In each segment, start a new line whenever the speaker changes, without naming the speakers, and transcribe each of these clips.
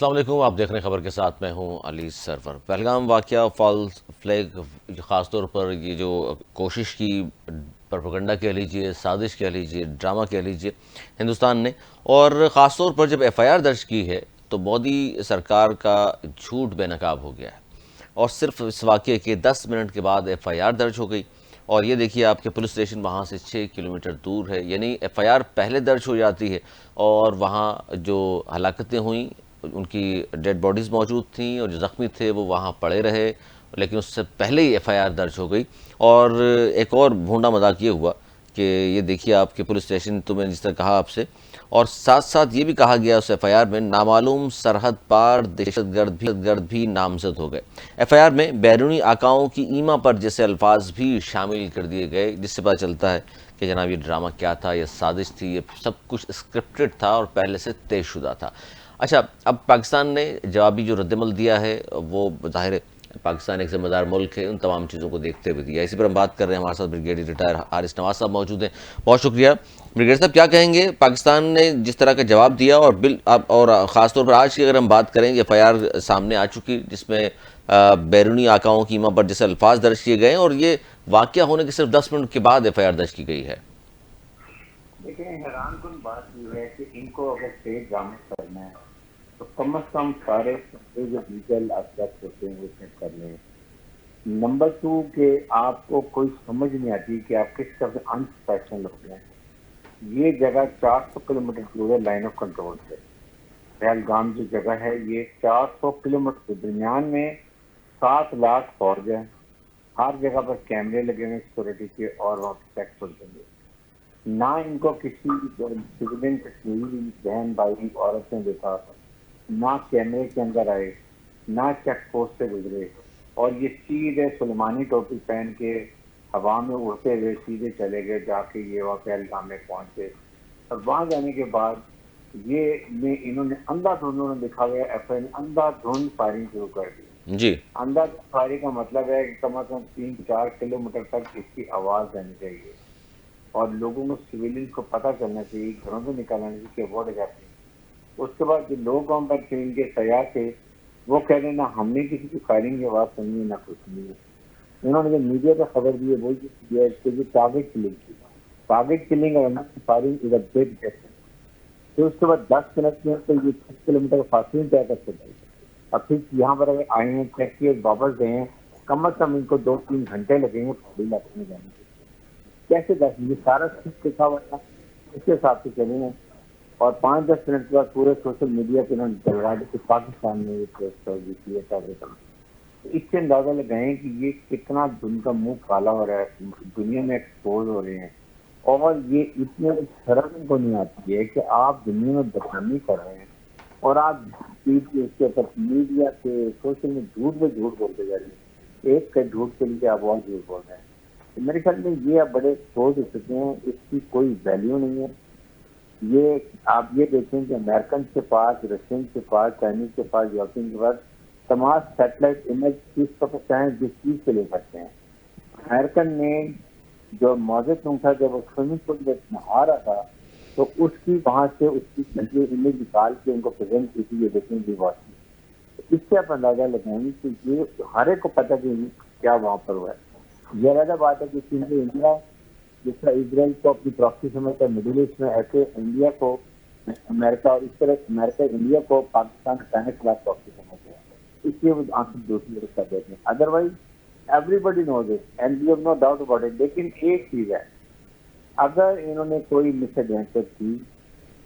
अस्सलाम वालेकुम। आप देख रहे हैं खबर के साथ, मैं हूं अली सरवर। पहलगाम वाक़या, फॉल्स फ्लैग, ख़ास तौर पर ये जो कोशिश की, प्रोपेगेंडा कह लीजिए, साजिश कह लीजिए, ड्रामा कह लीजिए हिंदुस्तान ने, और ख़ास तौर पर जब एफआईआर दर्ज की है तो मोदी सरकार का झूठ बेनकाब हो गया है। और सिर्फ इस वाक़े के 10 मिनट के बाद एफआईआर दर्ज हो गई। और ये देखिए, आपके पुलिस स्टेशन वहाँ से 6 किलोमीटर दूर है, यानी एफआईआर पहले दर्ज हो जाती है और वहाँ जो हलाकतें हुई, उनकी डेड बॉडीज़ मौजूद थीं और जो ज़ख्मी थे वो वहाँ पड़े रहे, लेकिन उससे पहले ही एफआईआर दर्ज हो गई। और एक और भूंडा मजाक ये हुआ कि ये देखिए, आपके पुलिस स्टेशन, तो मैंने जिस तरह कहा आपसे, और साथ साथ ये भी कहा गया उस एफआईआर में, नामालूम सरहद पार दहशतगर्द भी नामजद हो गए। एफआईआर में बैरूनी आकाओं की ईमा पर जैसे अल्फाज भी शामिल कर दिए गए, जिससे पता चलता है कि जनाब ये ड्रामा क्या था, ये साजिश थी, ये सब कुछ स्क्रिप्टेड था और पहले से तयशुदा था। अच्छा, अब पाकिस्तान ने जवाबी जो रद्दमल दिया है वो ज़ाहिर है पाकिस्तान एक ज़िम्मेदार मुल्क है, उन तमाम चीज़ों को देखते हुए दिया। इसी पर हम बात कर रहे हैं, हमारे साथ ब्रिगेडियर रिटायर हारिस नवाज साहब मौजूद हैं। बहुत शुक्रिया ब्रिगेडियर साहब। क्या कहेंगे, पाकिस्तान ने जिस तरह का जवाब दिया, और और ख़ासतौर पर आज की अगर हम बात करें, एफआईआर सामने आ चुकी जिसमें बैरूनी आकाओं की ईमा पर जैसे अल्फाज दर्ज किए गए, और ये वाक़या होने के सिर्फ 10 मिनट के बाद एफआईआर दर्ज की गई है।
देखिए, हैरान कुन बात यह है कि इनको अगर स्टेज ड्रामा करना है तो कम से कम सारे जो लीगल एस्पेक्ट होते हैं वो चेक कर लें। नंबर टू के आपको कोई समझ नहीं आती कि आप किस तरह से अनप्रोफेशनल हो गए हैं। ये जगह 400 किलोमीटर दूर है लाइन ऑफ कंट्रोल से। पहलगाम जो जगह है ये 400 किलोमीटर के दरमियान में 7 लाख फौज है। हर जगह पर कैमरे लगे हुए सिक्योरिटी के और वहाँ चेक कर देंगे। ना इनको किसी सिविलियन कश्मीरी बहन भाई औरत ने देखा, ना कैमरे के अंदर आए, ना चेक पोस्ट से गुजरे, और ये सीधे सुलेमानी टोपी पहन के हवा में उड़ते हुए सीधे चले गए, जाके ये वहाँ पहलगाम में पहुंचे। और वहां जाने के बाद ये में इन्होंने अंधाधुंध, उन्होंने दिखा गया एफआईआर में अंधाधुंध फायरिंग शुरू कर दी।
जी।
अंधाधुंध फायरिंग का मतलब है कि कम से कम 3-4 किलोमीटर तक इसकी आवाज आनी चाहिए और लोगों को, सिविलियन को पता चलना चाहिए, घरों से निकालना चाहिए कि व्हाट इज हैपनिंग। उसके बाद जो लोग वहां पर थे, इनके सयाह थे, वो कह रहे ना हमने किसी की फायरिंग की आवाज सुनी है ना कुछ सुनी है। उन्होंने जो मीडिया को खबर दी है वो दिया इसके जो टारगेट किलिंग थी, टारगेट किलिंग और firing is a big difference. फिर उसके बाद 10 मिनट में तो ये 6 किलोमीटर का फासले तय कर सकते। अब फिर यहाँ पर अगर आए हैं, चेक किए, वापस गए हैं, कम से कम इनको 2-3 घंटे लगेंगे पहाड़ी इलाके में जाने के। कैसे 10, ये सारा स्क्रिप्ट लिखा हुआ था, उसके हिसाब से चले हैं। और 5-10 मिनट के बाद पूरे सोशल मीडिया पे उन्होंने डलवा दी कि पाकिस्तान में ये प्रेस। इससे अंदाजा लगाएं कि ये कितना उनका मुंह काला हो रहा है, दुनिया में एक्सपोज हो रहे हैं। और ये इतने शर्म को नहीं आती है कि आप दुनिया में बदनामी कर रहे हैं और आप इसके ऊपर मीडिया के सोशल में झूठ पे झूठ बोलते जा रहे हैं। एक के झूठ के लिए आप और झूठ बोल रहे हैं। तो मेरे ख्याल में ये अब बड़े एक्सपोज हो चुके हैं, इसकी कोई वैल्यू नहीं है। ये आप ये देखें कि अमेरिकन के पास, रशियन के पास, चाइनीज के पास, यूरोपियन के पास तमाम सैटेलाइट इमेज किस तरह चाहे जिस चीज से ले सकते हैं। अमेरिकन ने जो मौजूद था, जब वो स्विमिंग पूल में आ रहा था तो उसकी वहां से उसकी इमेज निकाल के उनको प्रेजेंट की थी, ये देखें भी बात। इससे आप अंदाजा लगाएंगे कि ये हर एक को पता कि क्या वहां पर हुआ है। ये अलग बात है कि इंडिया जिसका इसराइल को अपनी प्रॉक्सी समझता है मिडिल ईस्ट में, ऐसे इंडिया को अमेरिका, और इस तरह अमेरिका इंडिया को पाकिस्तान चाइना के खिलाफ प्रॉक्सी समझते हैं, इसलिए वो आंसू दूसरी तरफ कर देते हैं। Otherwise everybody knows it and we have no doubt about it. लेकिन एक चीज है, अगर इन्होंने कोई मिसएडवेंचर की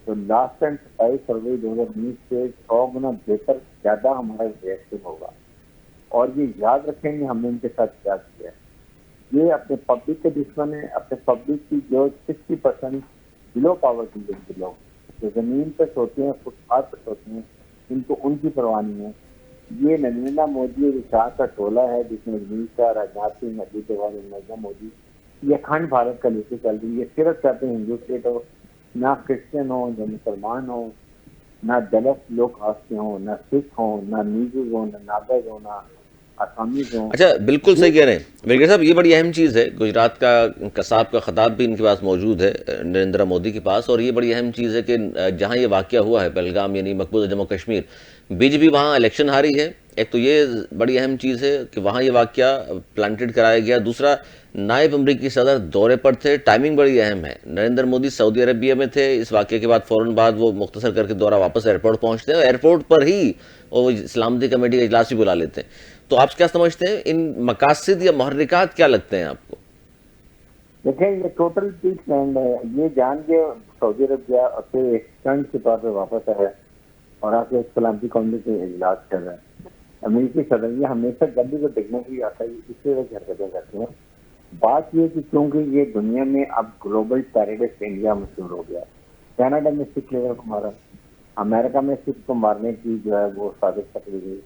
तो लास्ट टाइम 27 फरवरी 2019 से 100 गुना बेहतर ज्यादा हमारा रिएक्शन होगा। और ये याद रखेंगे हमने इनके साथ क्या किया है। ये अपने पब्लिक के दुश्मन है, अपने पब्लिक की जो 60% बिलो पावर्टी के लोग जो जमीन पर सोते हैं, फुटपाथ पर सोते हैं, इनको उनकी परवाह नहीं है। ये नरेंद्र मोदी और शाह का टोला है जिसमें अमित शाह, राजनाथ सिंह, अजीत डोभाल, नरेंद्र मोदी, ये अखंड भारत का लेके चल रही है। सिर्फ चाहते हैं हिंदू स्टेट हो, ना क्रिश्चियन हो, ना मुसलमान हो, ना दलित लोग कास्ट के हो, ना सिख हो, ना नीजू हो, ना नागज हो, ना आसामी हों।
अच्छा, बिल्कुल
ये
सही कह रहे हैं ब्रिगेडियर साहब, ये बड़ी अहम चीज़ है। गुजरात का कसाब का खिताब भी इनके पास मौजूद है, नरेंद्र मोदी के पास। और ये बड़ी अहम चीज़ है कि जहाँ ये वाक़या हुआ है पहलगाम यानी मकबूजा जम्मू कश्मीर, बीजेपी वहाँ इलेक्शन हारी है। एक तो ये बड़ी अहम चीज़ है कि वहाँ ये वाक़या प्लांटेड कराया गया। दूसरा, नायब अमरीकी सदर दौरे पर थे, टाइमिंग बड़ी अहम है। नरेंद्र मोदी सऊदी अरबिया में थे, इस वाक़े के बाद फ़ौरन बाद वो मुख्तसर करके दौरा वापस एयरपोर्ट पहुँचते हैं और एयरपोर्ट पर ही वो सलामती कमेटी का इजलास भी बुला लेते हैं। तो आप क्या समझते हैं, इन मकासद या मुहर्रिकात क्या लगते हैं आपको?
देखें, ये टोटल पीस लैंड है। ये जान के सऊदी अरब गया और फिर एक स्टंट के तौर पर वापस आया और आके सलामती कौमी के इजलास कर रहा है। अमेरिकी सदर ये हमेशा जब भी वो देखने के लिए आता है इसी वजह से हरकतें करते हैं। बात ये कि क्योंकि ये दुनिया में अब ग्लोबल टेररिस्ट इंडिया मशहूर हो गया। कनाडा में सिख लीडर को मारा, अमेरिका में सिख को मारने की जो है वो साजिश पकड़ी गई,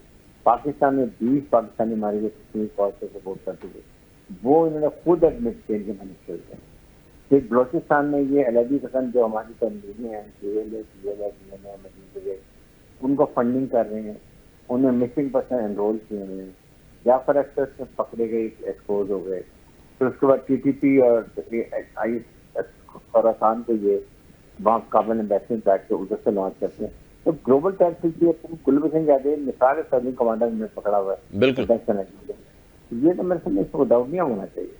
पाकिस्तान में 20 पाकिस्तानी मारे गए कश्मीर फौज से सपोर्ट करते हुए, वो इन्होंने खुद एडमिट किया कि मैंने किया है। फिर बलोचिस्तान में ये अलैदी कसन जो हमारी तंजीमें हैं, उनको फंडिंग कर रहे हैं, उन्हें मिसिंग पर्सन एनरोल किए हुए हैं, जाफर एक्सप्रेस में पकड़े गए, एक्सपोज हो गए। फिर उसके बाद टीटीपी और आई खुरासान को ये वहाँ काबुल में बैठने बैठ के उधर से लॉन्च करते हैं। तो ग्लोबल टेररिस्ट ये गुलभूषण यादव मिसाल सर्विंग कमांडर में पकड़ा हुआ है।
बिल्कुल।
ये तो मेरे समझ इसको डाउट नहीं होना चाहिए।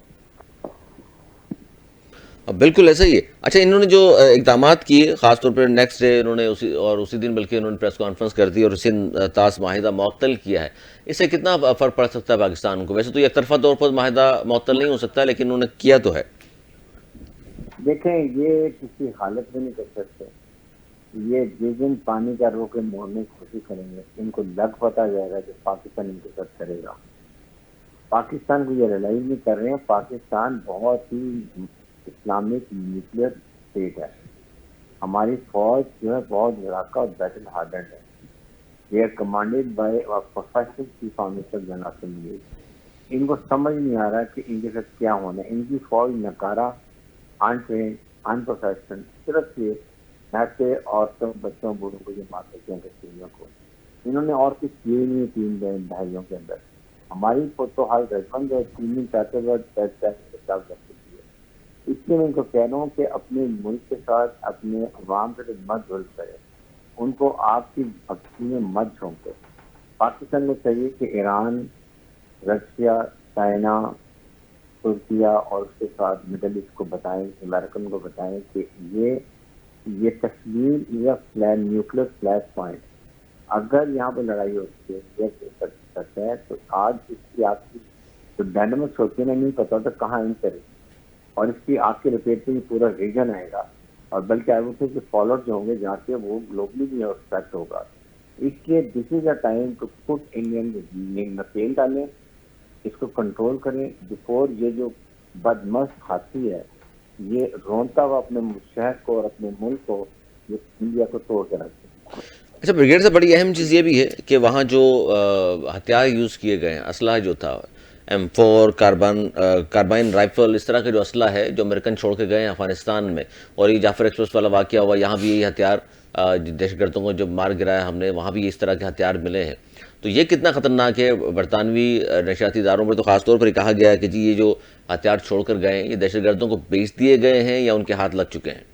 बिल्कुल ऐसा ही है। अच्छा, इन्होंने जो इक़दामात किए, ख़ासतौर पर नेक्स्ट डे इन्होंने उसी दिन बल्कि इन्होंने प्रेस कॉन्फ्रेंस कर दी और उसी तास माहिदा मअतल किया है, इससे कितना फ़र्क पड़ सकता है पाकिस्तान को? वैसे तो एक तरफा तौर पर माहिदा मअतल नहीं हो सकता, लेकिन उन्होंने किया तो है।
देखें, ये किसी हालत में नहीं कर सकते। ये जिस दिन पानी का रोक मोड़ने की कोशिश करेंगे, इनको लग पता जाएगा कि पाकिस्तान इनके साथ करेगा। पाकिस्तान को ये रियलाइज नहीं कर रहे हैं, पाकिस्तान बहुत ही इस्लामिक न्यूक्लियर स्टेट है। हमारी फौज जो है बहुत लड़ाका और बैटल हार्डेंड है। They are commanded by professional chief of minister general. इनको समझ नहीं आ रहा कि इनके साथ क्या होना है। इनकी फौज नकारा, अनट्रेन, अनप्रोफेशनल, सिर्फ ये ऐसे औरतों, बच्चों, बूढ़ों को जो मारते हैं कश्मीरियों को, इन्होंने और कुछ किए नहीं। 3 भाइयों के अंदर हमारी तो हाल रजमंद है, 3 चाहते हुए बचाव कर सकती है। इसलिए मैं इनको कह रहा हूँ कि अपने मुल्क के साथ, अपने अवाम से मत जुड़ करें, उनको आपकी भक्ति में मत झोंके। पाकिस्तान में चाहिए कि ईरान, रशिया, चाइना, तुर्किया और उसके साथ मिडल ईस्ट को बताएं, अमेरिकन को बताएं कि ये कश्मीर या न्यूक्लियर फ्लैश पॉइंट, अगर यहाँ पर लड़ाई होती है सकता है तो आज इसकी आपकी जो डायनामिक्स होती है ना, नहीं पता था कहाँ इन करेगी और इसकी आपके रिपेयर पे पूरा रीजन आएगा। और बल्कि आई वुड से जो फॉलोअर जो होंगे जहाँ से वो ग्लोबली भी एक्सपेक्ट होगा। इसलिए this is a time to put Indian नकेल डालें, इसको कंट्रोल करें बिफोर ये जो बदमस्त हाथी है ये रोनता हुआ अपने शहर को और अपने मुल्क को, ये इंडिया को तोड़ के रखे।
अच्छा ब्रिगेड से बड़ी अहम चीज़ ये भी है कि वहाँ जो हथियार यूज़ किए गए हैं, असला जो था M4 कार्बाइन राइफल, इस तरह का जो असला है जो अमेरिकन छोड़ के गए हैं अफगानिस्तान में, और ये जाफर एक्सप्रेस वाला वाक़या हुआ, यहाँ भी यही हथियार दहशतगर्दों को जब मार गिराया हमने, वहाँ भी इस तरह के हथियार मिले हैं। तो ये कितना ख़तरनाक है? बरतानवी नशरियाती इदारों में तो ख़ासतौर पर कहा गया है कि जी ये जो हथियार छोड़ कर गए हैं ये दहशतगर्दों को बेच दिए गए हैं या उनके हाथ लग चुके हैं।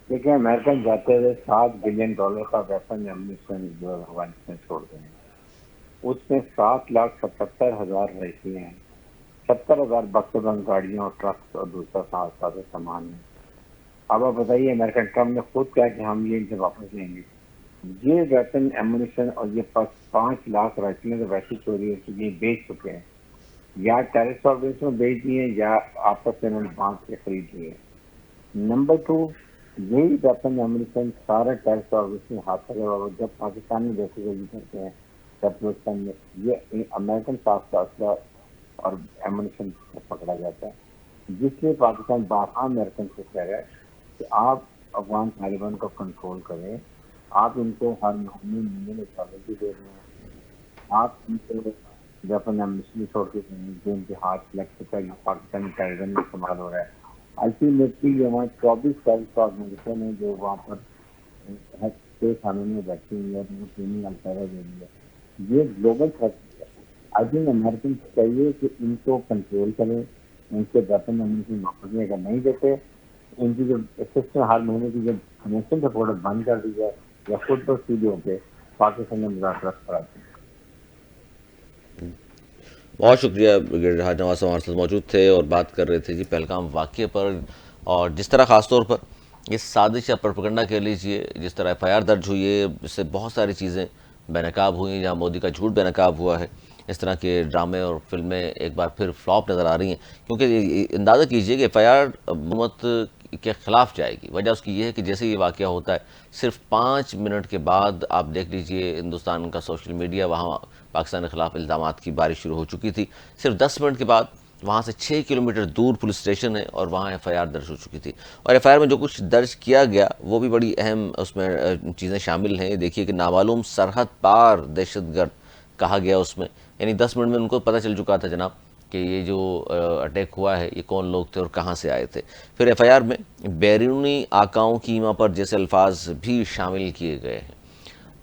देखिए, अमेरिकन जाते हुए $7 बिलियन का वेपन एम्यूनिशन जो अफगानिस्तान छोड़ गए हैं, उसमें 7,77,000 राइफलें हैं, 70,000 बख्तरबंद गाड़ियां और ट्रक्स और दूसरा साथ सामान है। अब आप बताइए, अमेरिकन ट्रम्प ने खुद कहा कि हम ये इनसे वापस लेंगे। ये वेपन एम्यूनिशन और ये 5 लाख राइफलें तो वैसी चोरी हो चुकी है, बेच चुके हैं, या टेररिस्ट ऑर्गेनाइजेशन में बेच दिए या आपस में उन्होंने बांट के खरीद लिए। नंबर 2, यही वेपन एम्यूनिशन सारे टेररिस्ट ऑर्गेनाइजेशन हाथ लगा। जब पाकिस्तान में दहशतगर्दी करते हैं पाकिस्तान में ये अमेरिकन साफ का और एम्यूनिशन पकड़ा जाता है, जिसलिए पाकिस्तान बारहा अमेरिकन से कह रहा है कि आप अफगान तालिबान को कंट्रोल करें। आप इनको हर महीने में सैलरी दे रहे हैं, आप इनको वेपन एम्यूनिशन छोड़ के जो इनके हाथ लग चुका है, पाकिस्तानी टेररिज्म में इस्तेमाल हो रहा है। अल्टीमेटली ये वहाँ 24 टेररिस्ट ऑर्गेनाइजेशन है जो वहाँ पर खानों में बैठी हुई है, ट्रेनिंग अलकायदा दे रही है। ये ग्लोबल थ्रेट है। आई थिंक अमेरिकन चाहिए कि इनको कंट्रोल करें, इनके वेपन की नौकरी अगर नहीं देते, इनकी जो सिस्टम हर महीने की जो कमीशन सपोर्ट बंद कर दी जाए या खुद पर सीधे होकर पाकिस्तान में मुज़ाकरात कराते हैं।
बहुत शुक्रिया ब्रिगेडियर जहाज नवाज साहब हमारे साथ मौजूद थे और बात कर रहे थे जी पहलगाम वाक़े पर, और जिस तरह ख़ासतौर पर इस साजिश या प्रोपेगेंडा कह लीजिए, जिस तरह एफआईआर दर्ज हुई है, इससे बहुत सारी चीज़ें बेनकाब हुई, जहाँ मोदी का झूठ बेनकाब हुआ है। इस तरह के ड्रामे और फिल्में एक बार फिर फ्लॉप नज़र आ रही हैं, क्योंकि अंदाज़ा कीजिए कि एफआईआर हुकूमत के ख़िलाफ़ जाएगी। वजह उसकी ये है कि जैसे ये वाक़या होता है, सिर्फ 5 मिनट के बाद आप देख लीजिए हिंदुस्तान का सोशल मीडिया, वहाँ पाकिस्तान के ख़िलाफ़ इल्ज़ामात की बारिश शुरू हो चुकी थी। सिर्फ 10 मिनट के बाद वहाँ से 6 किलोमीटर दूर पुलिस स्टेशन है और वहाँ एफआईआर दर्ज हो चुकी थी। और एफआईआर में जो कुछ दर्ज किया गया वो भी बड़ी अहम उसमें चीज़ें शामिल हैं। देखिए कि नामालूम सरहद पार दहशतगर्द कहा गया उसमें, यानी 10 मिनट में उनको पता चल चुका था जनाब कि ये जो अटैक हुआ है ये कौन लोग थे और कहाँ से आए थे। फिर एफआईआर में बैरूनी आकाओं की ईमा पर जैसे अल्फाज भी शामिल किए गए हैं।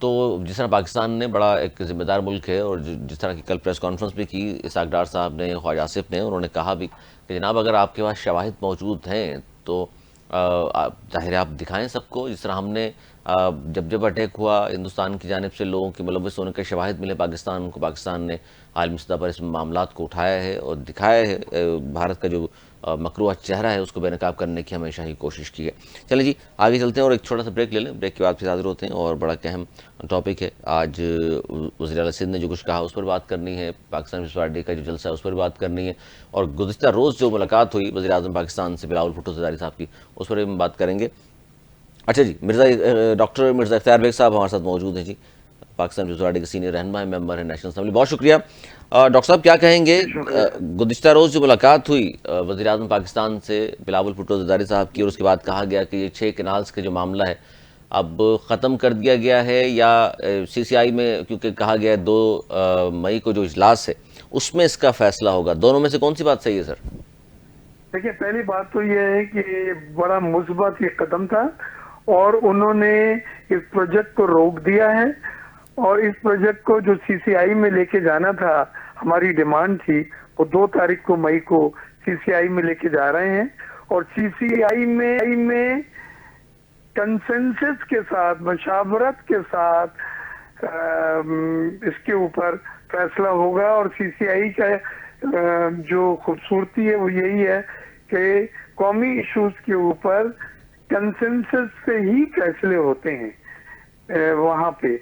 तो जिस तरह पाकिस्तान ने बड़ा एक ज़िम्मेदार मुल्क है, और जिस तरह की कल प्रेस कॉन्फ्रेंस भी की इसाक डार साहब ने, ख्वाजा आसिफ ने, उन्होंने कहा भी कि जनाब अगर आपके पास शवाहिद मौजूद हैं तो ज़ाहिर है आप दिखाएं सबको। जिस तरह हमने जब जब अटैक हुआ हिंदुस्तान की जानिब से लोगों के मुलविस होने के शवाहिद मिले पाकिस्तान को, पाकिस्तान ने आलमी सतह पर इस मामलात को उठाया है और दिखाया है। भारत का जो मकरूआ चेहरा है उसको बेनकाब करने की हमेशा ही कोशिश की है। चलें जी आगे चलते हैं और एक छोटा सा ब्रेक ले लें, ब्रेक के बाद फिर हाजिर होते हैं। और बड़ा अहम टॉपिक है आज, वज़ीर आला सिंध ने जो कुछ कहा उस पर बात करनी है, पाकिस्तान पीपल्स पार्टी का जो जलसा है उस पर बात करनी है, और गुज़िश्ता रोज़ जो मुलाकात हुई वज़ीर आज़म पाकिस्तान से बिलावल भुट्टो ज़रदारी साहब की, उस पर भी हम बात करेंगे। अच्छा जी, डॉक्टर मिर्ज़ा इख्तियार बेग साहब हमारे साथ मौजूद हैं जी, पाकिस्तान पीपल्स पार्टी के सीनियर रहनुमा है, मेंबर है नेशनल असेंबली। बहुत शुक्रिया। डॉक्टर साहब क्या कहेंगे, गुज़िश्ता रोज़ जो मुलाकात हुई वज़ीर आज़म पाकिस्तान से बिलावल भुट्टो ज़रदारी साहब की, और उसके बाद कहा गया कि ये 6 कैनाल्स का जो मामला है अब ख़त्म कर दिया गया है, या सीसीआई में क्योंकि कहा गया है 2 मई को जो इजलास है उसमें इसका फैसला होगा, दोनों में से कौन सी बात सही है सर?
देखिए, पहली बात तो यह है कि बड़ा मुस्बत ये कदम था और उन्होंने इस प्रोजेक्ट को रोक दिया है, और इस प्रोजेक्ट को जो सीसीआई में लेके जाना था, हमारी डिमांड थी, वो 2 तारीख को मई को सीसीआई में लेके जा रहे हैं। और सीसीआई में कंसेंसस के साथ, मशावरत के साथ इसके ऊपर फैसला होगा। और सीसीआई का जो खूबसूरती है वो यही है कि कौमी इश्यूज के ऊपर कंसेंसस से ही फैसले होते हैं वहां पे।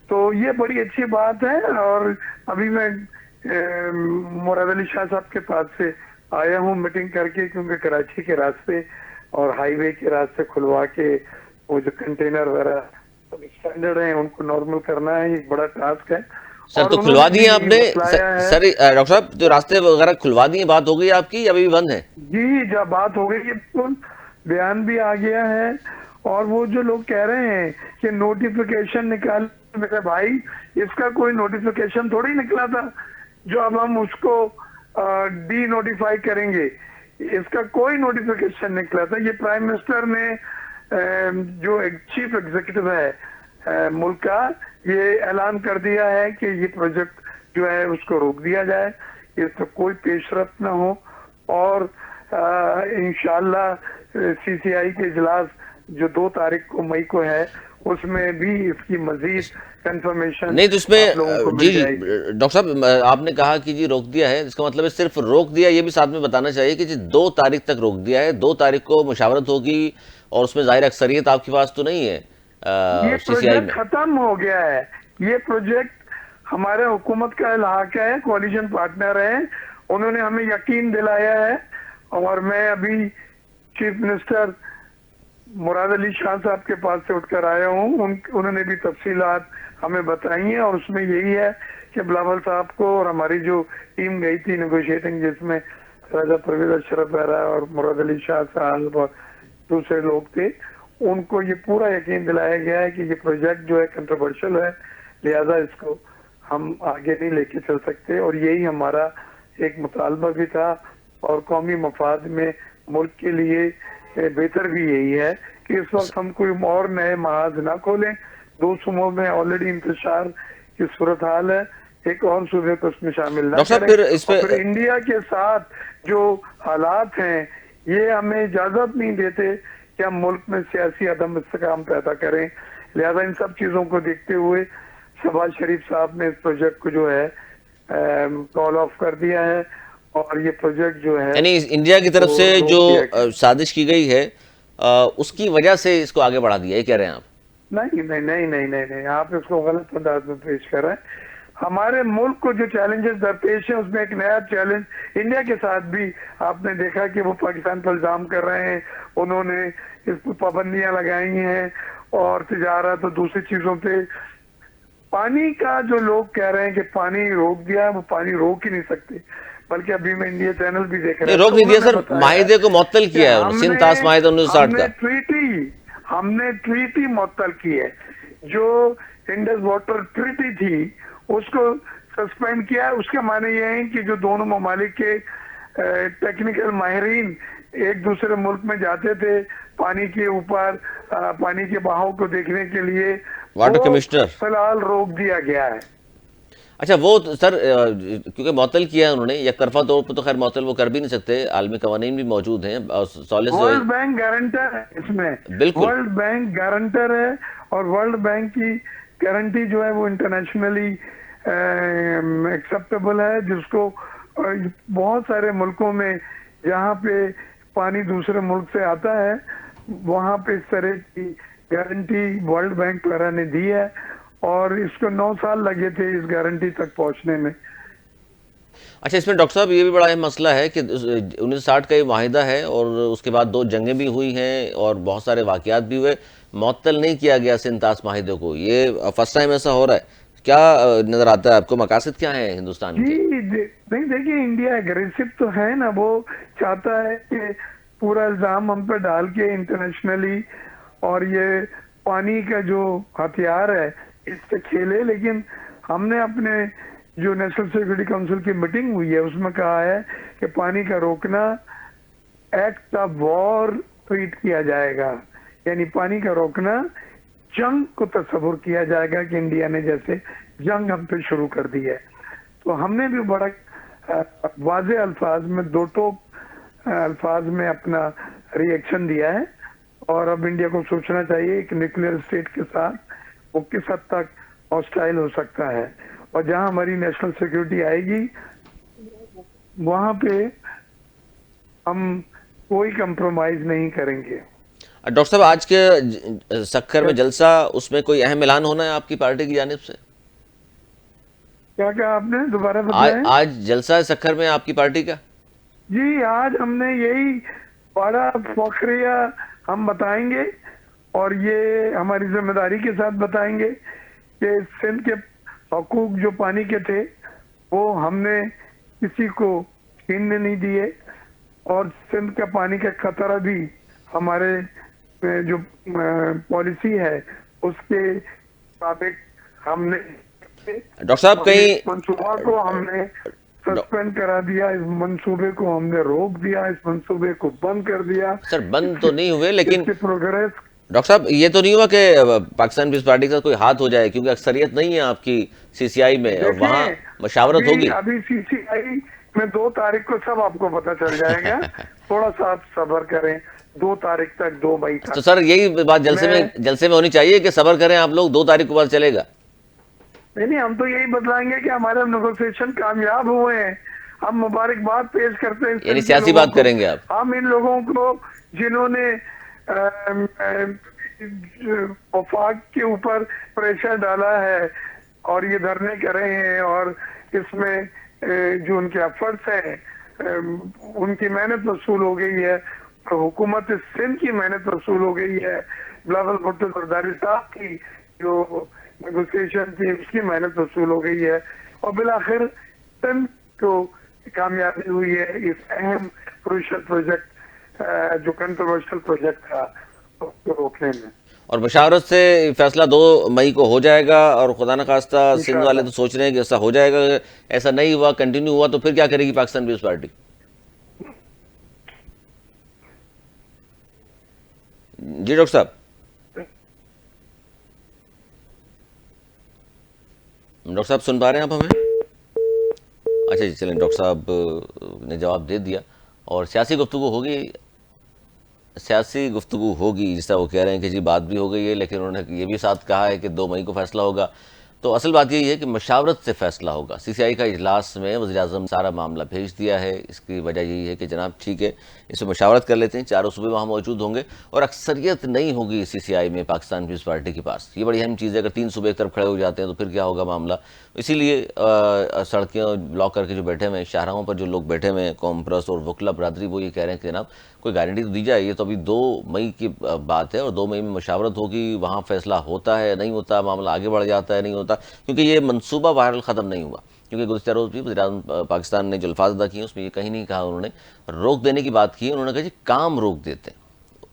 तो ये बड़ी अच्छी बात है। और अभी मैं मुराद अली शाह साहब के पास से आया हूँ मीटिंग करके, क्योंकि कराची के रास्ते और हाईवे के रास्ते खुलवा के वो जो कंटेनर वगैरह स्टैंडर्ड है उनको नॉर्मल करना है, एक बड़ा टास्क है।
सर तो खुलवा दिए आपने सर? डॉक्टर साहब जो रास्ते वगैरह खुलवा दिए, बात हो गई आपकी या अभी भी बंद है?
जी, जब बात हो गई है, बयान भी आ गया है। और वो जो लोग कह रहे हैं कि नोटिफिकेशन निकाल, मेरे भाई इसका कोई नोटिफिकेशन थोड़ी निकला था जो अब हम उसको डी नोटिफाई करेंगे। इसका कोई नोटिफिकेशन निकला था। ये प्राइम मिनिस्टर ने जो चीफ एग्जीक्यूटिव है मुल्क का, ये ऐलान कर दिया है कि ये प्रोजेक्ट जो है उसको रोक दिया जाए, इस पर कोई पेशरफ्त ना हो। और इंशाल्लाह सीसीआई के इजलास जो 2 तारीख को मई को है उसमें भी इसकी मजीद कंफर्मेशन
नहीं तो उसमें जी डॉक्टर साहब आपने कहा कि जी रोक दिया है, इसका मतलब है सिर्फ रोक दिया, ये भी साथ में बताना चाहिए कि जी 2 तारीख तक रोक दिया है, 2 तारीख को मुशावरत होगी और उसमें जाहिर अक्सरियत आपके पास तो नहीं है।
ये प्रोजेक्ट खत्म हो गया है। ये प्रोजेक्ट हमारे हुकूमत का इलाका है, कोalition पार्टनर है, उन्होंने हमें यकीन दिलाया है। और मैं अभी चीफ मिनिस्टर मुराद अली शाह साहब के पास से उठकर आया हूँ, उन्होंने भी तफसीलात हमें बताई हैं। और उसमें यही है कि बिलावल साहब को और हमारी जो टीम गई थी नेगोशिएटिंग, जिसमें राजा परवेज अशरफ बहरा और मुराद अली शाह साहब और दूसरे लोग थे, उनको ये पूरा यकीन दिलाया गया है कि ये प्रोजेक्ट जो है कंट्रोवर्शियल है, लिहाजा इसको हम आगे नहीं लेके चल सकते। और यही हमारा एक मुतालबा भी था, और कौमी मफाद में मुल्क के लिए बेहतर भी यही है कि इस वक्त हम कोई और नए महाज ना खोलें। 2 सूबों में ऑलरेडी इंतशार की सूरत हाल है, एक और सूबे को उसमें शामिल ना
डॉक्टर साहब,
करें।
फिर इस पे
और फिर इंडिया के साथ जो हालात हैं ये हमें इजाजत नहीं देते कि हम मुल्क में सियासी अदम इस्तेकाम पैदा करें। लिहाजा इन सब चीजों को देखते हुए शहबाज शरीफ साहब ने इस प्रोजेक्ट को जो है कॉल ऑफ कर दिया है और ये प्रोजेक्ट जो है
यानी इंडिया की तरफ
वो
से
रोक
जो
दिया गया।
साजिश की गई है उसकी वजह से इसको आगे बढ़ा दिया, ये कह रहे हैं आप?
नहीं नहीं नहीं नहीं नहीं नहीं, आप इसको गलत अंदाज में पेश कर रहे हैं। हमारे मुल्क को जो चैलेंजेस दरपेश है उसमें एक नया चैलेंज इंडिया के साथ भी आपने देखा कि वो पाकिस्तान पर इल्जाम कर रहे हैं, उन्होंने इस पर पाबंदियां लगाई हैं और तिजारत और दूसरी चीजों पे। पानी का जो लोग कह रहे हैं कि पानी रोक दिया, वो पानी रोक ही नहीं सकते। बल्कि अभी मैं इंडिया चैनल भी देख रहा
नहीं,
था,
रोक नहीं दिया सर,
बताया
माहिदे को मुअत्तल किया है
कि
सिंध ताश माहिदा 1960 का।
हमने ट्रीटी मुअत्तल की है। जो इंडस वाटर ट्रीटी थी उसको सस्पेंड किया है। उसके माने ये है कि जो दोनों ममालिक के टेक्निकल माहिरीन एक दूसरे मुल्क में जाते थे पानी के ऊपर पानी के बहाव को देखने के लिए,
वाटर
वो
कमिश्नर
फिलहाल रोक दिया गया है।
अच्छा, वो तो सर क्योंकि मुअत्तल किया है उन्होंने, एक तरफा तौर पर तो खैर मुअत्तल वो कर भी नहीं सकते, आलमी कवानीन भी मौजूद हैं।
वर्ल्ड बैंक गारंटर है इसमें,
बिल्कुल
वर्ल्ड बैंक गारंटर है और वर्ल्ड बैंक की गारंटी जो है वो इंटरनेशनली एक्सेप्टेबल है, जिसको बहुत सारे मुल्कों में जहाँ पे पानी दूसरे मुल्क से आता है वहाँ पे इस तरह की गारंटी वर्ल्ड बैंक वगैरह ने दी है और इसको 9 साल लगे थे इस गारंटी तक पहुंचने में।
अच्छा, इसमें डॉक्टर साहब ये भी बड़ा अहम मसला है कि 1960 का ये माहिदा है और उसके बाद 2 जंगें भी हुई हैं और बहुत सारे वाकयात भी हुए, मुअत्तल नहीं किया गया सिंध ताश माहिदे को। ये फर्स्ट टाइम ऐसा हो रहा है, क्या नजर आता है आपको? मकासद क्या है हिंदुस्तान के?
नहीं देखिए, इंडिया एग्रेसिव तो है ना, वो चाहता है कि पूरा इल्जाम हम पे डाल के इंटरनेशनली और ये पानी का जो हथियार है इससे खेले। लेकिन हमने अपने जो नेशनल सिक्योरिटी काउंसिल की मीटिंग हुई है उसमें कहा है कि पानी का रोकना एक्ट ऑफ वॉर ट्रीट किया जाएगा, यानी पानी का रोकना जंग को तस्वुर किया जाएगा कि इंडिया ने जैसे जंग हम पे शुरू कर दी है। तो हमने भी बड़ा वाज़े अल्फाज में 2 टोक अल्फाज में अपना रिएक्शन दिया है और अब इंडिया को सोचना चाहिए कि न्यूक्लियर स्टेट के साथ वो किस हद तक हॉस्टाइल हो सकता है और जहां हमारी नेशनल सिक्योरिटी आएगी वहां पे हम कोई कंप्रोमाइज नहीं करेंगे।
डॉक्टर साहब, आज के सक्खर में जलसा, उसमें कोई अहम ऐलान होना है आपकी पार्टी की जानिब से?
क्या कहा आपने, दोबारा बताएं?
आज जलसा है सक्खर में आपकी पार्टी का?
जी, आज हमने यही बड़ा फखरिया हम बताएंगे और ये हमारी जिम्मेदारी के साथ बताएंगे कि सिंध के हकूक जो पानी के थे वो हमने किसी को छीनने नहीं दिए और सिंध का पानी का खतरा भी हमारे जो पॉलिसी है उसके मुताबिक हमने
डॉक्टर साहब कहीं
मंसूबा को हमने सस्पेंड करा दिया, इस मंसूबे को हमने रोक दिया, इस मंसूबे को बंद कर दिया।
सर बंद तो नहीं हुए, लेकिन
प्रोग्रेस
डॉक्टर साहब ये तो नहीं हुआ कि पाकिस्तान पीपल्स पार्टी के साथ कोई हाथ हो जाए, क्योंकि अक्सरियत नहीं है आपकी सीसीआई में और वहाँ मशावरत होगी।
अभी सीसीआई में 2 तारीख को सब आपको पता चल जाएगा। थोड़ा सा आप सब्र करें, 2 तारीख तक, 2 मई तक।
तो सर यही बात जलसे में होनी चाहिए कि सब्र करें आप लोग, 2 तारीख को पता चलेगा।
नहीं, हम तो यही बतलाएंगे कि हमारे नेगोशिएशन कामयाब हुए हैं। हम मुबारकबाद पेश करते हैं,
यानी सियासी बात करेंगे आप?
हम इन लोगों को जिन्होंने वफाक के ऊपर प्रेशर डाला है और ये धरने कर रहे हैं और इसमें जो उनके एफर्ट्स हैं उनकी मेहनत वसूल हो गई है और हुकूमत सिंध की मेहनत वसूल हो गई है। बिलावल भुट्टो जरदारी साहब की जो नेगोशिएशन थी उसकी मेहनत वसूल हो गई है और बिलाखिर सिंध को कामयाबी हुई है इस अहम क्रूशियल प्रोजेक्ट जो कंट्रोवर्शियल प्रोजेक्ट था उसको रोकने में।
और बशारत से फैसला 2 मई को हो जाएगा और खुदा न खास्ता सिंध वाले तो सोच रहे हैं कि ऐसा हो जाएगा। ऐसा नहीं हुआ, कंटिन्यू हुआ तो फिर क्या करेगी पाकिस्तान पीपल्स पार्टी? जी डॉक्टर साहब, सुन पा रहे हैं आप हमें? अच्छा जी, चलें, डॉक्टर साहब ने जवाब दे दिया। और सियासी गुफ्तगू होगी, जिसका वो कह रहे हैं कि जी बात भी हो गई है, लेकिन उन्होंने ये भी साथ कहा है कि 2 मई को फैसला होगा। तो असल बात यही है कि मशावरत से फैसला होगा। सीसीआई का इजलास में वज़ीर-ए-आज़म सारा मामला भेज दिया है। इसकी वजह यही है कि जनाब ठीक है, इसमें मशावरत कर लेते हैं, चारों सूबे वहाँ मौजूद होंगे और अक्सरियत नहीं होगी सीसीआई में पाकिस्तान पीपल्स पार्टी के पास। ये बड़ी अहम चीज़ है। अगर 3 सूबे एक तरफ खड़े हो जाते हैं तो फिर क्या होगा मामला। इसीलिए सड़कें ब्लॉक करके जो बैठे हुए हैं, शाहराहों पर जो लोग बैठे हुए हैं, कॉम्प्रेस और वकला बरदरी, वो ये कह रहे हैं कि जनाब कोई गारंटी तो दी जाए। ये तो अभी 2 मई की बात है और 2 मई में मशावरत होगी, वहाँ फैसला होता है नहीं होता, मामला आगे बढ़ जाता है नहीं होता, क्योंकि ये मनसूबा वायरल ख़त्म नहीं हुआ। क्योंकि गुज़िश्ता रोज़ भी वज़ीर-ए-आज़म पाकिस्तान ने जो अल्फाज अदा किए उसमें ये कहीं नहीं कहा उन्होंने रोक देने की बात की। उन्होंने कहा जी काम रोक देते हैं।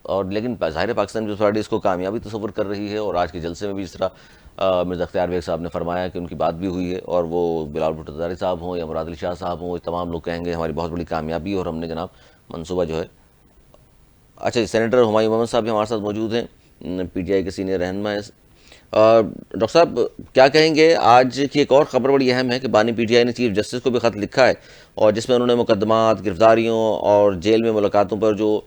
और लेकिन ज़ाहिर पाकिस्तान पीपल्स पार्टी इसको कामयाबी तस्वर कर रही है। और आज के जलसे में भी इस तरह मिर्ज़ा अख्तियार बेग साहब ने फरमाया कि उनकी बात भी हुई है, और वो बिलावल भुट्टो ज़रदारी साहब हों या मुराद अली शाह साहब हों, तमाम लोग कहेंगे हमारी बहुत बड़ी कामयाबी और हमने जनाब मनसूबा जो है। अच्छा जी, सेनेटर हुमायूं मोहम्मद साहब भी हमारे साथ मौजूद हैं, पीटीआई के सीनियर रहनुमा हैं। डॉक्टर साहब क्या कहेंगे, आज की एक और ख़बर बड़ी अहम है कि बानी पीटीआई ने चीफ जस्टिस को भी ख़त लिखा है, और जिसमें उन्होंने मुकदमात, गिरफ्तारियों और जेल में मुलाकातों पर जो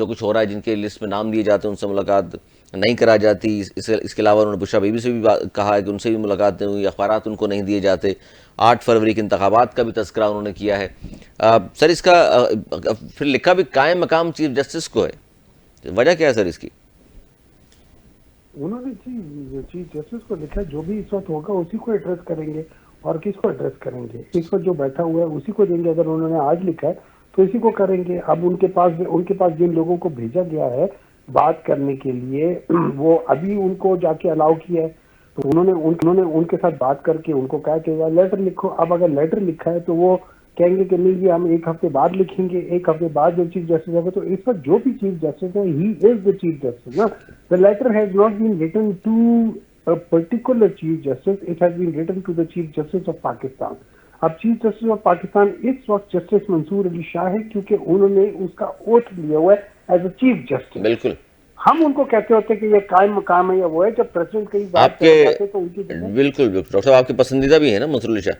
कुछ हो रहा है, जिनके लिस्ट में नाम दिए जाते हैं उनसे मुलाकात नहीं करा जाती। इसके अलावा उन्होंने बुशरा बीबी से भी कहा है कि उनसे भी मुलाकातें हुई, अखबारात उनको नहीं दिए जाते। 8 फरवरी के इंतखाबात का भी तस्करा उन्होंने किया है। सर इसका फिर लिखा भी कायम मकाम चीफ जस्टिस को है, वजह क्या है सर इसकी?
उन्होंने चीफ जस्टिस को लिखा, जो भी इस वक्त होगा उसी को एड्रेस करेंगे। और किसको एड्रेस करेंगे? इस वक्त जो बैठा हुआ है उसी को देंगे। अगर उन्होंने आज लिखा है तो इसी को करेंगे। अब उनके पास जिन लोगों को भेजा गया है बात करने के लिए, वो अभी उनको जाके अलाउ किया है, तो उन्होंने उनके साथ बात करके उनको कहा कि लेटर लिखो। अब अगर लेटर लिखा है तो वो कहेंगे कि नहीं, ये हम 1 हफ्ते बाद लिखेंगे, 1 हफ्ते बाद जब चीफ जस्टिस होगा। तो इस वक्त जो भी चीफ जस्टिस है, he is the chief justice ना। The letter has not been written to a particular chief justice, it has been written to the chief justice of Pakistan. अब चीफ जस्टिस ऑफ पाकिस्तान इस वक्त जस्टिस मंसूर अली शाह है, क्योंकि उन्होंने उसका oath लिया हुआ है एज अ चीफ जस्टिस।
बिल्कुल,
हम उनको कहते होते हैं कि ये कायम मकाम है या वो है। जब प्रेसिडेंट कई बात
आपके
तो उनकी
बिल्कुल डॉक्टर साहब आपके पसंदीदा भी है ना मंसूर अली शाह?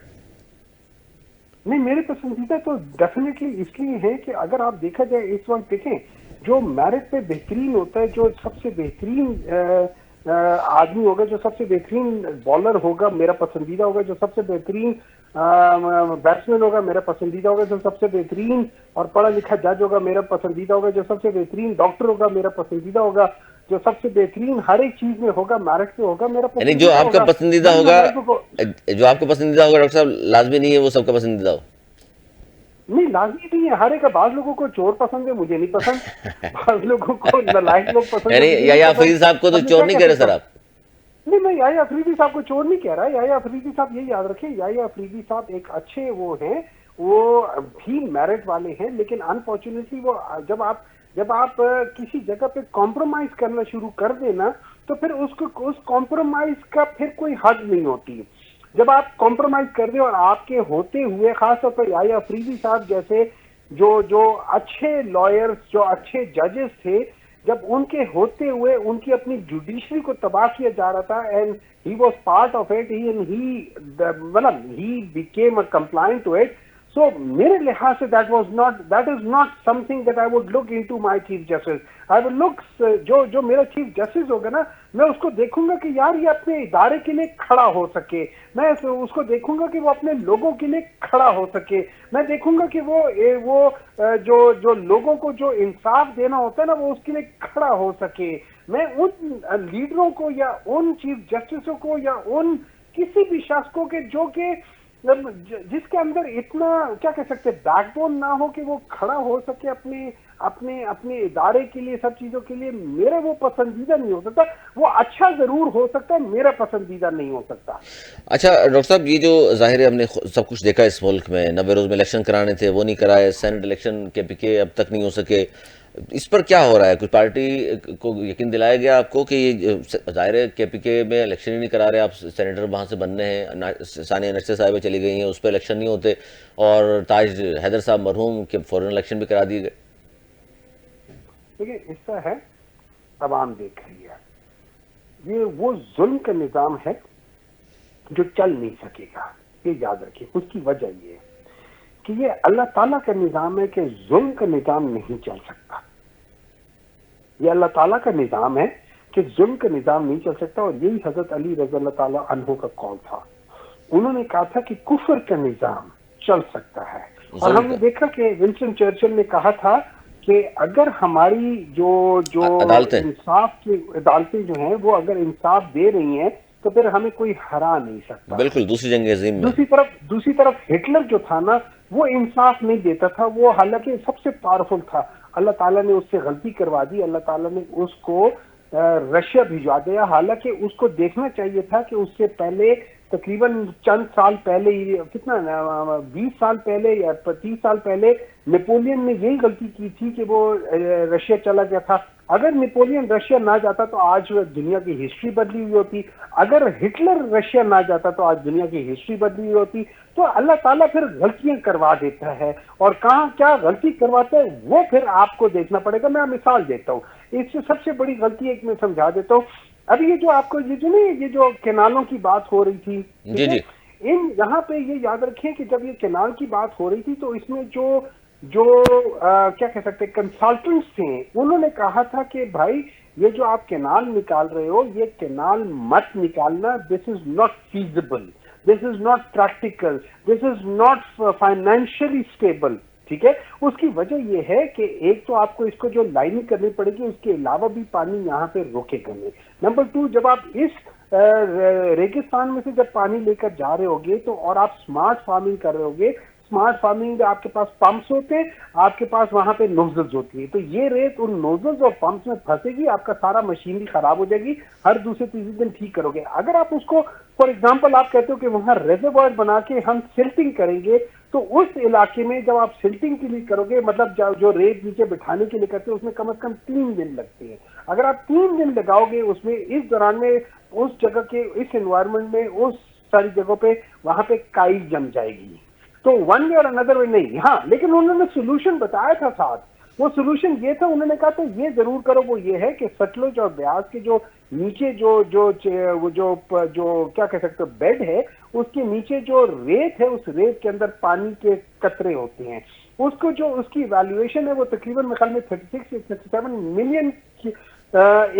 नहीं, मेरे पसंदीदा तो डेफिनेटली इसलिए है कि अगर आप देखा जाए इस वक्त देखें, जो मेरिट पे बेहतरीन होता है, जो सबसे बेहतरीन आदमी होगा, जो सबसे बेहतरीन बॉलर होगा मेरा पसंदीदा होगा, जो सबसे बेहतरीन बैट्समैन होगा मेरा पसंदीदा होगा, जो सबसे बेहतरीन और पढ़ा लिखा जज होगा मेरा पसंदीदा होगा, जो सबसे बेहतरीन डॉक्टर होगा मेरा पसंदीदा होगा, जो सबसे बेहतरीन हर एक चीज में होगा, मेरिट पे होगा मेरा
यानी जो आपका पसंदीदा होगा, जो आपका पसंदीदा होगा डॉक्टर साहब, लाजमी नहीं है वो सबका पसंदीदा हो।
नहीं, लाजमी नहीं है। हर एक बाज लोगों को चोर पसंद है, मुझे नहीं पसंद। बाज लोगों को नालायक लोग पसंद है।
याया अफरीदी साहब को तो चोर नहीं कह रहे सर आप?
नहीं, याया अफरीदी साहब को चोर नहीं कह रहा। याया अफरीदी साहब, ये याद रखें, याया अफरीदी साहब एक अच्छे वो हैं, वो भी मेरिट वाले हैं, लेकिन अनफॉर्चुनेटली वो जब आप किसी जगह पे कॉम्प्रोमाइज करना शुरू कर देना, तो फिर उस कॉम्प्रोमाइज का फिर कोई हद नहीं होती। जब आप कॉम्प्रोमाइज कर दे, और आपके होते हुए खासतौर पर याया अफरीदी साहब जैसे जो अच्छे लॉयर्स, जो अच्छे जजेस थे, जब उनके होते हुए उनकी अपनी जुडिशरी को तबाह किया जा रहा था, and he was part of it, he became a compliant to it. So मेरे लिहाज से that is not something that I would look into my chief justice. I would look, जो मेरा चीफ जस्टिस होगा ना, मैं उसको देखूंगा कि यार ये अपने इदारे के लिए खड़ा हो सके। मैं उसको देखूंगा कि वो अपने लोगों के लिए खड़ा हो सके। मैं देखूंगा कि वो जो लोगों को जो इंसाफ देना होता है ना, वो उसके लिए खड़ा हो सके। मैं उन लीडरों को या उन चीफ जस्टिसों को या उन किसी भी शख्स को के जो कि जिसके अंदर इतना क्या कह सकते बैकबोन ना हो कि वो खड़ा हो सके अपने इदारे के लिए, सब चीजों के लिए, मेरा वो पसंदीदा नहीं हो सकता। वो अच्छा जरूर हो सकता है, मेरा पसंदीदा नहीं हो सकता।
अच्छा डॉक्टर साहब, ये जो जाहिर है हमने सब कुछ देखा इस मुल्क में, 90 रोज में इलेक्शन कराने थे वो नहीं कराए, सेनेट इलेक्शन के पीके अब तक नहीं हो सके, इस पर क्या हो रहा है? कुछ पार्टी को यकीन दिलाया गया आपको कि ये जाहिर है केपीके में इलेक्शन ही नहीं करा रहे, आप सेनेटर वहाँ से बनने हैं, सानिया नशते साहिबा चली गई हैं, उस पर इलेक्शन नहीं होते, और ताज हैदर साहब मरहूम के फौरन इलेक्शन भी करा दिए गए।
देखिए, इसका है तमाम देख रही है, ये वो जुल्म का निज़ाम है जो चल नहीं सकेगा, ये याद रखिए। उसकी वजह ये है कि ये अल्लाह ताला का निज़ाम है कि जुल्म का निज़ाम नहीं चल सकता। ये अल्लाह ताला का निज़ाम है कि जुल्म का निज़ाम नहीं चल सकता। और यही हजरत अली रज़ी अल्लाह ताला अन्हु का कौल था। उन्होंने कहा था कि कुफर का निज़ाम चल सकता है। और हमने देखा कि विंस्टन चर्चिल ने कहा था कि अगर हमारी जो इंसाफ की अदालतें जो हैं वो अगर इंसाफ दे रही हैं तो फिर हमें कोई हरा नहीं सकता।
बिल्कुल, दूसरी जंग अज़ीम में
दूसरी तरफ हिटलर जो था ना, वो इंसाफ नहीं देता था। वो हालांकि सबसे पावरफुल था, अल्लाह ताला ने उससे गलती करवा दी, अल्लाह ताला ने उसको रशिया भिजवा दिया। हालांकि उसको देखना चाहिए था कि उससे पहले तकरीबन चंद साल पहले, कितना 20 साल पहले या 30 साल पहले नेपोलियन ने यही गलती की थी कि वो रशिया चला गया था। अगर नेपोलियन रशिया ना जाता तो आज दुनिया की हिस्ट्री बदली हुई होती। अगर हिटलर रशिया ना जाता तो आज दुनिया की हिस्ट्री बदली हुई होती। तो अल्लाह ताला फिर गलतियां करवा देता है, और कहाँ क्या गलती करवाता है वो फिर आपको देखना पड़ेगा। मैं मिसाल देता हूँ, इससे सबसे बड़ी गलती एक मैं समझा देता हूँ। अभी ये जो आपको ये जो केनालों की बात हो रही थी,
जी जी,
इन यहाँ पे ये याद रखें कि जब ये केनाल की बात हो रही थी तो इसमें जो क्या कह सकते हैं कंसल्टेंट्स थे, उन्होंने कहा था कि भाई ये जो आप केनाल निकाल रहे हो, ये केनाल मत निकालना, this is not feasible, this is not practical, this is not financially stable. ठीक है, उसकी वजह यह है कि एक तो आपको इसको जो लाइनिंग करनी पड़ेगी, उसके अलावा भी पानी यहाँ पे रोकेगा नहीं। नंबर 2, जब आप इस रेगिस्तान में से जब पानी लेकर जा रहे होगे तो, और आप स्मार्ट फार्मिंग कर रहे होगे, स्मार्ट फार्मिंग आपके पास पंप्स होते हैं, आपके पास वहां पे नोजल्स होती है, तो ये रेत उन नोजल्स और पंप्स में फंसेगी, आपका सारा मशीनरी खराब हो जाएगी, हर दूसरे तीसरे दिन ठीक करोगे। अगर आप उसको फॉर एग्जांपल आप कहते हो कि वहां रेजर्वॉयर बना के हम सिल्टिंग करेंगे, तो उस इलाके में जब आप सिल्टिंग के लिए करोगे, मतलब जो रेत नीचे बिठाने के लिए करते हैं, उसमें कम से कम 3 दिन लगते हैं। अगर आप 3 दिन लगाओगे उसमें, इस दौरान में उस जगह के, इस एनवायरमेंट में, उस सारी जगहों पे वहां पे काई जम जाएगी। तो वन वे और अनदर वे नहीं, हाँ, लेकिन उन्होंने सोल्यूशन बताया था साथ। वो सोल्यूशन ये था, उन्होंने कहा था ये जरूर करो, वो ये है कि सतलुज और ब्यास के जो नीचे जो क्या कह सकते हो बेड है, उसके नीचे जो रेत है, उस रेत के अंदर पानी के कतरे होते हैं। उसको जो उसकी वैल्यूएशन है वो तकरीबन मेरे ख्याल में 36 से 37 मिलियन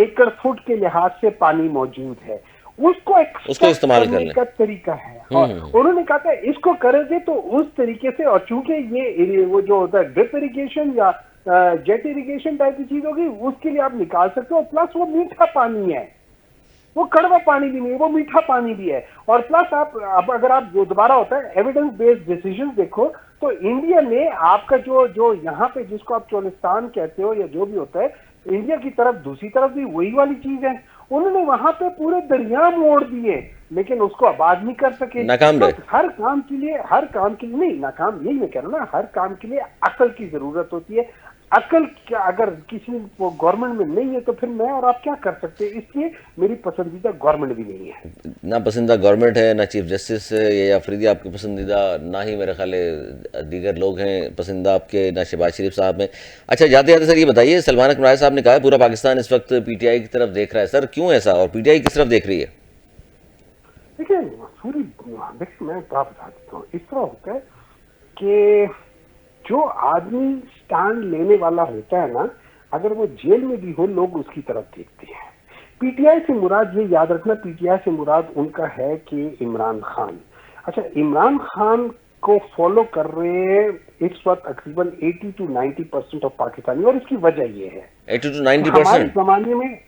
एकड़ फुट के लिहाज से पानी मौजूद है। उसको
इस्तेमाल करने
का तरीका है। और उन्होंने कहा था इसको करोगे तो उस तरीके से, और चूंकि ये वो जो होता है ड्रिप इरिगेशन या जेट इरिगेशन टाइप की चीज होगी, उसके लिए आप निकाल सकते हो। प्लस वो मीठा पानी है, वो कड़वा पानी भी नहीं है, वो मीठा पानी भी है। और प्लस आप अगर आप दोबारा होता है एविडेंस बेस्ड डिसीजन देखो, तो इंडिया ने आपका जो यहाँ पे जिसको आप चोलिस्तान कहते हो या जो भी होता है, इंडिया की तरफ दूसरी तरफ भी वही वाली चीज है। उन्होंने वहां पे पूरे दरिया मोड़ दिए, लेकिन उसको आबाद नहीं कर सके।
नाकाम रहे।
तो हर काम के लिए नहीं, नाकाम यही मैं कह रहा हूँ ना, हर काम के लिए अकल की जरूरत होती है। अकल क्या अगर किसी गवर्नमेंट में नहीं है तो फिर मैं और आप क्या कर सकते हैं। इसलिए मेरी पसंदीदा गवर्नमेंट भी नहीं है।
ना पसंदीदा गवर्नमेंट है, ना चीफ जस्टिस है या अफरीदी आपके पसंदीदा, ना ही मेरे ख्याल दीगर लोग हैं पसंदीदा आपके, ना शहबाज शरीफ साहब हैं। अच्छा, जाते जाते सर ये बताइए, सलमान अकमराय साहब ने कहा पूरा पाकिस्तान इस वक्त पीटीआई की तरफ देख रहा है। सर क्यों ऐसा, और पीटीआई किस तरफ देख रही है?
देखिए मैं बता देता हूँ, इस तरह होता है कि जो आदमी स्टैंड लेने वाला होता है ना, अगर वो जेल में भी हो, लोग उसकी तरफ देखते हैं। पीटीआई से मुराद, ये याद रखना, पीटीआई से मुराद उनका है कि इमरान खान। अच्छा, इमरान खान को फॉलो कर रहे हैं इस वक्त तकरीबन 80 to 90% ऑफ पाकिस्तानी, और इसकी वजह ये है
80 to 90%।
हमारे जमाने में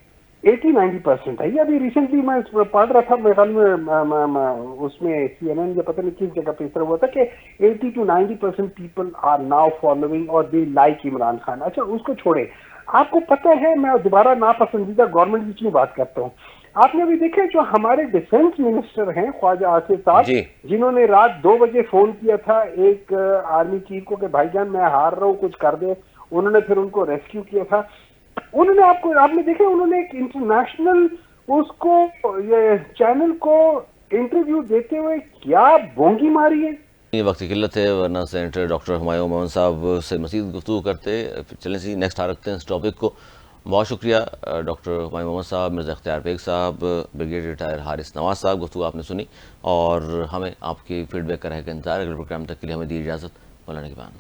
80-90% है। ये अभी रिसेंटली मैं पढ़ रहा था, मेरे ख्याल में उसमें CNN या पता नहीं किस जगह पे इस तरह हुआ था कि 80 to 90% people are now following और दे लाइक इमरान खान। अच्छा, उसको छोड़े, आपको पता है मैं दोबारा नापसंदीदा गवर्नमेंट की क्यों बात करता हूँ। आपने अभी देखे जो हमारे डिफेंस मिनिस्टर हैं ख्वाजा आसिफ साहब, जिन्होंने रात 2 बजे फोन किया था एक आर्मी चीफ को कि भाईजान मैं हार रहा हूँ, कुछ कर दे। उन्होंने फिर उनको रेस्क्यू किया था। उन्होंने आपने देखे, उन्होंने एक इंटरनेशनल उसको ये चैनल को इंटरव्यू देते हुए क्या बोंगी मारी है।
ये वक्त की किल्लत है, वरना सेनेटर डॉक्टर हुमायूं मोहम्मद साहब से मज़ीद गुफ्तगू करते। चलें सी नेक्स्ट आ रखते हैं इस टॉपिक को। बहुत शुक्रिया डॉक्टर हुमायूं मोहम्मद साहब, मिर्ज़ा इख्तियार बेग साहब, ब्रिगेडियर रिटायर हारिस नवाज साहब। गुफ्तगू आपने सुनी और हमें आपकी फीडबैक का रहेगा इंतजार। अगले प्रोग्राम तक के लिए हमें दी इजाज़त। मौलाना के बाद।